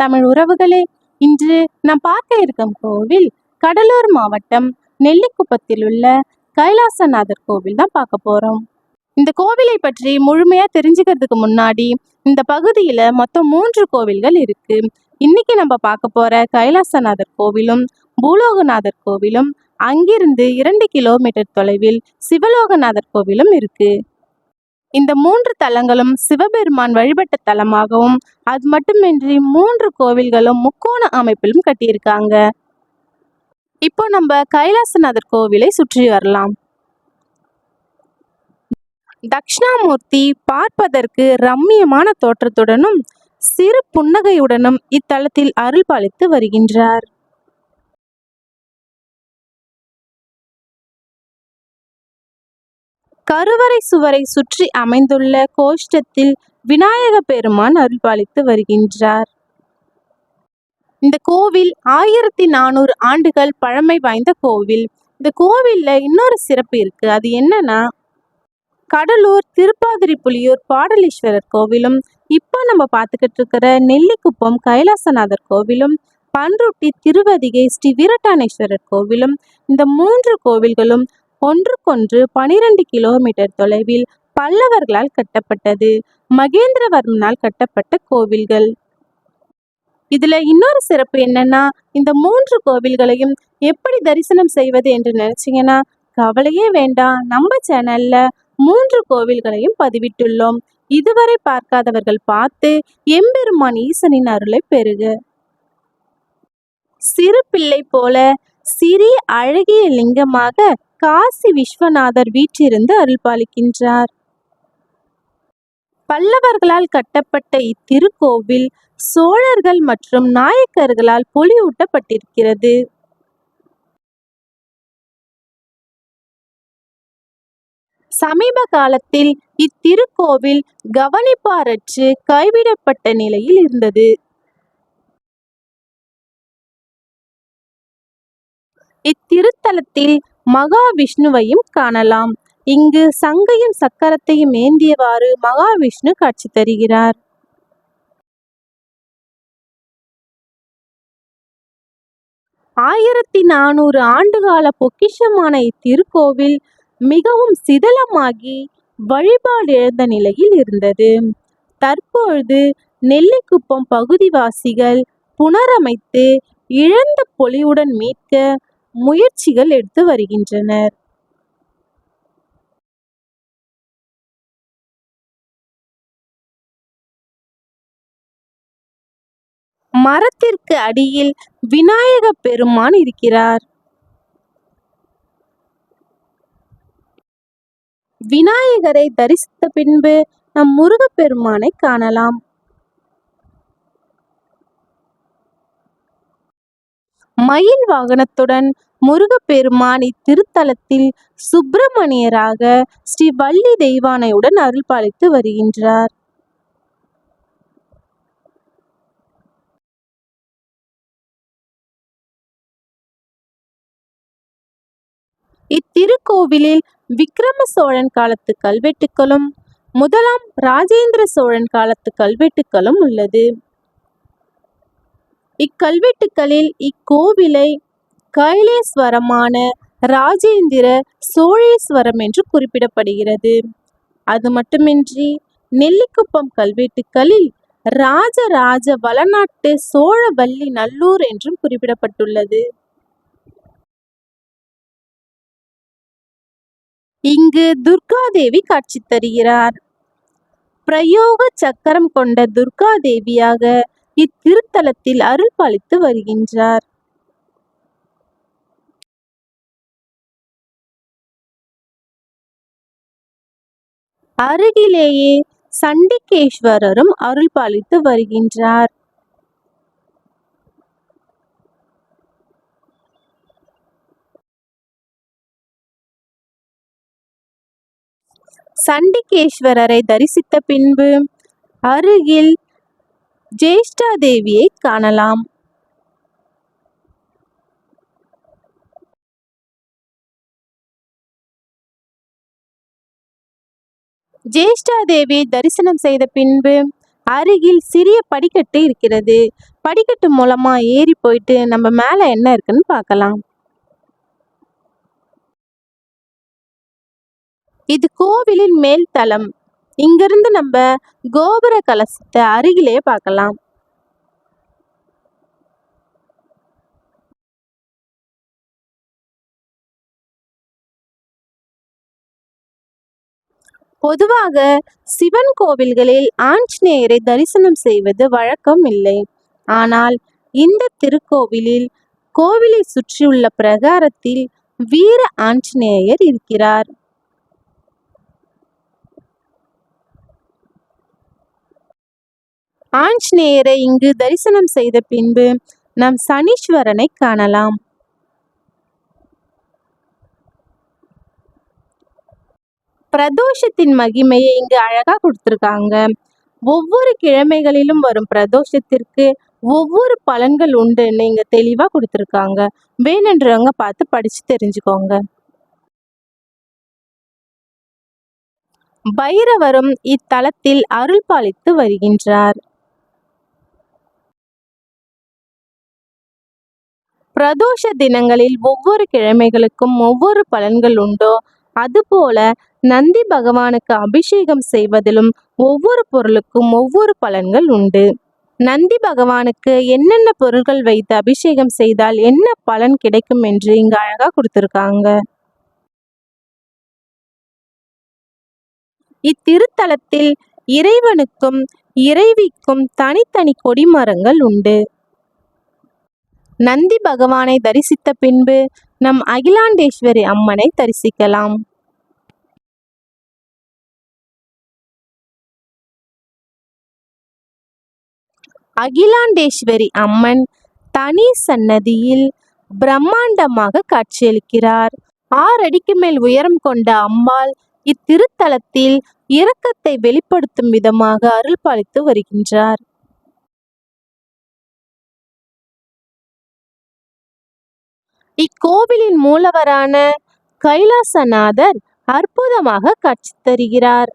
தமிழ் உறவுகளே, இன்று நாம் பார்க்க இருக்கும் கோவில் கடலூர் மாவட்டம் நெல்லிக்குப்பத்தில் உள்ள கைலாசநாதர் கோவில் தான் பார்க்க போறோம். இந்த கோவிலை பற்றி முழுமையா தெரிஞ்சுக்கிறதுக்கு முன்னாடி இந்த பகுதியில மொத்தம் 3 கோவில்கள் இருக்கு. இன்னைக்கு நம்ம பார்க்க போற கைலாசநாதர் கோவிலும் பூலோகநாதர் கோவிலும் அங்கிருந்து 2 கிலோமீட்டர் தொலைவில் சிவலோகநாதர் கோவிலும் இருக்கு. இந்த 3 தலங்களும் சிவபெருமான் வழிபட்ட தலமாகவும், அது மட்டுமின்றி 3 கோவில்களும் முக்கோண அமைப்பிலும் கட்டியிருக்காங்க. இப்போ நம்ம கைலாசநாதர் கோவிலை சுற்றி வரலாம். தட்சிணாமூர்த்தி பார்ப்பதற்கு ரம்மியமான தோற்றத்துடனும் சிறு புன்னகையுடனும் இத்தலத்தில் அருள் பாலித்து வருகின்றார். கருவறை சுவரை சுற்றி அமைந்துள்ள கோஷ்டத்தில் விநாயக பெருமான் அருள்பாலித்து வருகின்றார். இந்த கோவில் 1400 ஆண்டுகள் பழமை வாய்ந்த கோவில். இந்த கோவில்ல இன்னொரு சிறப்பு இருக்கு. அது என்னன்னா, கடலூர் திருப்பாதிரிப்புலியூர் பாடலீஸ்வரர் கோவிலும், இப்போ நம்ம பார்த்துக்கிட்டு இருக்கிற நெல்லிக்குப்பம் கைலாசநாதர் கோவிலும், பன்ருட்டி திருவதிகை ஸ்ரீ வீரட்டானேஸ்வரர் கோவிலும், இந்த 3 கோவில்களும் ஒன்றுக்கொன்று 12 கிலோமீட்டர் தொலைவில் பல்லவர்களால் கட்டப்பட்டது. மகேந்திரவர்மனால் கட்டப்பட்ட கோவில்கள். இதுல இன்னொரு சிறப்பு என்னன்னா, இந்த 3 கோவில்களையும் எப்படி தரிசனம் செய்வது என்று நினைச்சீங்கன்னா கவலையே வேண்டாம். நம்ம சேனல்ல 3 கோவில்களையும் பதிவிட்டுள்ளோம். இதுவரை பார்க்காதவர்கள் பார்த்து எம்பெருமான் ஈசனின் அருளை பெறுக. சிறு பிள்ளை போல சிறிய அழகிய லிங்கமாக காசி விஸ்வநாதர் வீற்றிருந்து அருள்பாலிக்கின்றார். பல்லவர்களால் கட்டப்பட்ட இத்திருக்கோவில் சோழர்கள் மற்றும் நாயக்கர்களால் பொலிவூட்டப்பட்டிருக்கிறது. சமீப காலத்தில் இத்திருக்கோவில் கவனிப்பாரற்று கைவிடப்பட்ட நிலையில் இருந்தது. இத்திருத்தலத்தில் மகாவிஷ்ணுவையும் காணலாம். இங்கு சங்கையும் சக்கரத்தையும் ஏந்தியவாறு மகாவிஷ்ணு காட்சி தருகிறார். ஆயிரத்தி 400 ஆண்டுகால பொக்கிஷமான இத்திருக்கோவில் மிகவும் சிதலமாகி வழிபாடு இழந்த நிலையில் இருந்தது. தற்பொழுது நெல்லிக்குப்பம் பகுதிவாசிகள் புனரமைத்து இழந்த பொலிவுடன் மீட்க முயற்சிகள் எடுத்து வருகின்றனர். மரத்திற்கு அடியில் விநாயக பெருமான் இருக்கிறார். விநாயகரை தரிசித்த பின்பு நம் முருகப்பெருமானை காணலாம். மயில் வாகனத்துடன் முருகப்பெருமான் இத்திருத்தலத்தில் சுப்பிரமணியராக ஸ்ரீ வள்ளி தெய்வானையுடன் அருள்பாலித்து வருகின்றார். இத்திருக்கோவிலில் விக்ரம சோழன் காலத்து கல்வெட்டுக்களும் 1ஆம் ராஜேந்திர சோழன் காலத்து கல்வெட்டுக்களும் உள்ளது. இக்கல்வெட்டுக்களில் இக்கோவிலை கைலேஸ்வரமான ராஜேந்திர சோழேஸ்வரம் என்று குறிப்பிடப்படுகிறது. அது மட்டுமின்றி நெல்லிக்குப்பம் கல்வெட்டுக்களில் ராஜராஜ வளநாட்டு சோழவள்ளி நல்லூர் என்றும் குறிப்பிடப்பட்டுள்ளது. இங்கு துர்காதேவி காட்சி தருகிறார். பிரயோக சக்கரம் கொண்ட துர்காதேவியாக இத்திருத்தலத்தில் அருள் பாலித்து வருகின்றார். அருகிலேயே சண்டிகேஸ்வரரும் அருள் பாலித்து வருகின்றார். சண்டிகேஸ்வரரை தரிசித்த பின்பு அருகில் ஜேஷ்டாதேவியை காணலாம். ஜேஷ்டாதேவி தரிசனம் செய்த பின்பு அருகில் சிறிய படிக்கட்டு இருக்கிறது. படிக்கட்டு மூலமா ஏறி போயிட்டு நம்ம மேல என்ன இருக்குன்னு பார்க்கலாம். இது கோவிலின் மேல் தளம். இங்கிருந்து நம்ம கோபுர கலசத்தை அருகிலே பார்க்கலாம். பொதுவாக சிவன் கோவில்களில் ஆஞ்சநேயரை தரிசனம் செய்வது வழக்கம் இல்லை. ஆனால் இந்த திருக்கோவிலில் கோவிலை சுற்றியுள்ள பிரகாரத்தில் வீர ஆஞ்சநேயர் இருக்கிறார். ஆஞ்சநேயரை இங்கு தரிசனம் செய்த பின்பு நாம் சனீஸ்வரனை காணலாம். பிரதோஷத்தின் மகிமையை இங்கு அழகா கொடுத்திருக்காங்க. ஒவ்வொரு கிழமைகளிலும் வரும் பிரதோஷத்திற்கு ஒவ்வொரு பலன்கள் உண்டுன்னு இங்க தெளிவா கொடுத்திருக்காங்க. வேணுன்றவங்க பார்த்து படிச்சு தெரிஞ்சுக்கோங்க. பைரவரும் இத்தலத்தில் அருள் பாலித்து வருகின்றார். பிரதோஷ தினங்களில் ஒவ்வொரு கிழமைகளுக்கும் ஒவ்வொரு பலன்கள் உண்டோ அதுபோல நந்தி பகவானுக்கு அபிஷேகம் செய்வதிலும் ஒவ்வொரு பொருளுக்கும் ஒவ்வொரு பலன்கள் உண்டு. நந்தி பகவானுக்கு என்னென்ன பொருட்கள் வைத்து அபிஷேகம் செய்தால் என்ன பலன் கிடைக்கும் என்று இங்க அழகா கொடுத்திருக்காங்க. இத்திருத்தலத்தில் இறைவனுக்கும் இறைவிக்கும் தனித்தனி கொடிமரங்கள் உண்டு. நந்தி பகவானை தரிசித்த பின்பு நம் அகிலாண்டேஸ்வரி அம்மனை தரிசிக்கலாம். அகிலாண்டேஸ்வரி அம்மன் தனி சன்னதியில் பிரம்மாண்டமாக காட்சியளிக்கிறார். 6 அடிக்கு மேல் உயரம் கொண்ட அம்பாள் இத்திருத்தலத்தில் இரக்கத்தை வெளிப்படுத்தும் விதமாக அருள் பாலித்து வருகின்றார். இக்கோவிலின் மூலவரான கைலாசநாதர் அற்புதமாக காட்சி தருகிறார்.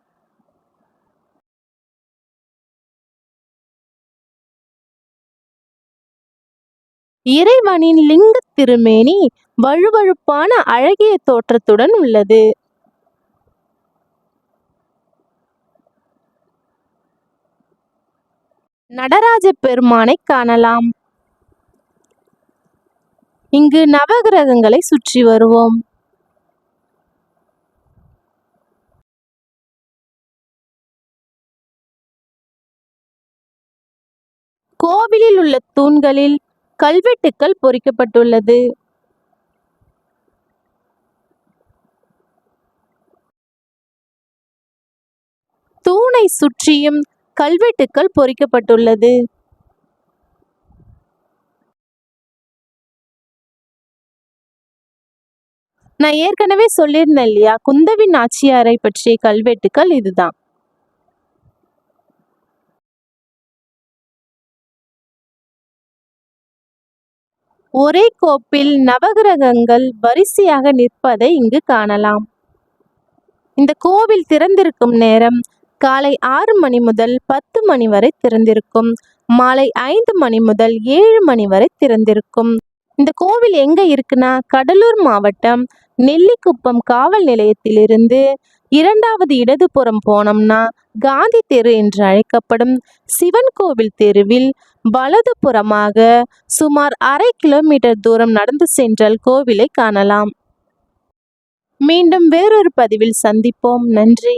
இறைவனின் லிங்க திருமேனி வழுவழுப்பான அழகிய தோற்றத்துடன் உள்ளது. நடராஜ பெருமானை காணலாம். இங்கு நவகிரகங்களை சுற்றி வருவோம். கோவிலில் உள்ள தூண்களில் கல்வெட்டுக்கள் பொறிக்கப்பட்டுள்ளது. தூணை சுற்றியும் கல்வெட்டுக்கள் பொறிக்கப்பட்டுள்ளது. நான் ஏற்கனவே சொல்லியிருந்தேன் இல்லையா, குந்தவி நாச்சியாரை பற்றிய கல்வெட்டுக்கள் இதுதான். ஒரே கோப்பில் நவகிரகங்கள் வரிசையாக நிற்பதை இங்கு காணலாம். இந்த கோவில் திறந்திருக்கும் நேரம் காலை 6 மணி முதல் 10 மணி வரை திறந்திருக்கும். மாலை 5 மணி முதல் 7 மணி வரை திறந்திருக்கும். இந்த கோவில் எங்க இருக்குன்னா, கடலூர் மாவட்டம் நெல்லிக்குப்பம் காவல் நிலையத்திலிருந்து 2வது இடதுபுறம் போனோம்னா காந்தி தெரு என்று அழைக்கப்படும் சிவன் கோவில் தெருவில் வலதுபுறமாக சுமார் 1/2 கிலோமீட்டர் தூரம் நடந்து சென்றால் கோவிலை காணலாம். மீண்டும் வேறொரு பதிவில் சந்திப்போம். நன்றி.